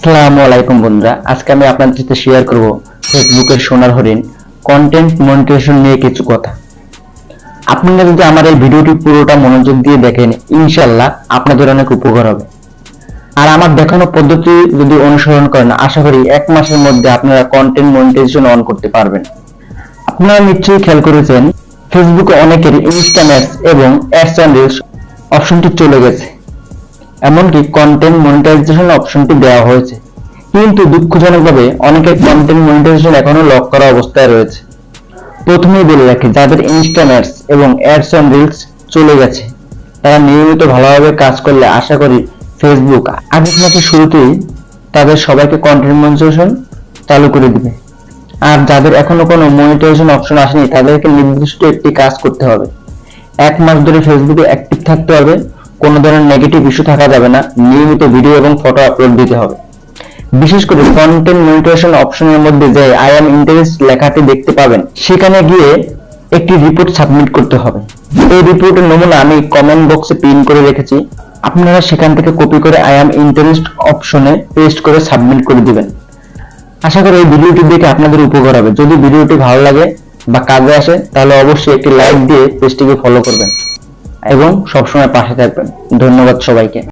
আসসালামু আলাইকুম বন্ধুরা, আজকে আমি আপনাদের সাথে শেয়ার করব ফেসবুকের সোনার হরিণ কন্টেন্ট মনিটাইজেশন নিয়ে কিছু কথা। আপনারা যদি আমার এই ভিডিওটি পুরোটা মনোযোগ দিয়ে দেখেন, ইনশাআল্লাহ আপনাদের অনেক উপকার হবে। আর আমার দেখানো পদ্ধতি যদি অনুসরণ করেন, আশা করি 1 মাসের মধ্যে আপনারা কন্টেন্ট মনিটাইজেশন অন করতে পারবেন। আপনারা নিশ্চয়ই খেয়াল করেছেন, ফেসবুকে অনেকের ইনস্ট্যান্ট অ্যাডস এবং অ্যাডস এন্ড রিলস অপশনটি চলে গেছে, এমনকি কন্টেন্ট মনিটাইজেশন অপশনটি দেওয়া হয়েছে, কিন্তু দুঃখজনকভাবে অনেকের কন্টেন্ট মনিটাইজেশন এখনো লক করা অবস্থায় রয়েছে। প্রথমেই বলে রাখি, যাদের ইনস্ট্যান্ট অ্যাডস এবং অ্যাডস অন রিলস চলে গেছে, তারা নিয়মিত ভালোভাবে কাজ করলে আশা করি ফেসবুক আগস্ট মাসের শুরুতেই তাদের সবাইকে কন্টেন্ট মনিটাইজেশন চালু করে দিবে। আর যাদের এখনো কোনো মনিটাইজেশন অপশন আসেনি, তাদেরকে নির্দিষ্ট একটি কাজ করতে হবে। 1 মাস ধরে ফেসবুকে অ্যাক্টিভ থাকতে হবে, কোনো ধরনের নেগেটিভ ইস্যু থাকা যাবে না, নিয়মিত ভিডিও এবং ফটো আপলোড দিতে হবে। বিশেষ করে কন্টেন্ট মনিটাইজেশন অপশনের মধ্যে যে আই এম ইন্টারেস্ট লেখাটি দেখতে পাবেন, সেখানে গিয়ে একটি রিপোর্ট সাবমিট করতে হবে। এই রিপোর্টের নমুনা আমি কমেন্ট বক্সে পিন করে রেখেছি, আপনারা সেখান থেকে কপি করে আই এম ইন্টারেস্ট অপশনে পেস্ট করে সাবমিট করে দিবেন। আশা করি এই ভিডিওটি দেখে আপনাদের উপকার হবে। যদি ভিডিওটি ভালো লাগে বা কাজে আসে, তাহলে অবশ্যই একটি লাইক দিয়ে পেজটিকে ফলো করবেন এবং সবসময় পাশে থাকবেন। ধন্যবাদ সবাইকে।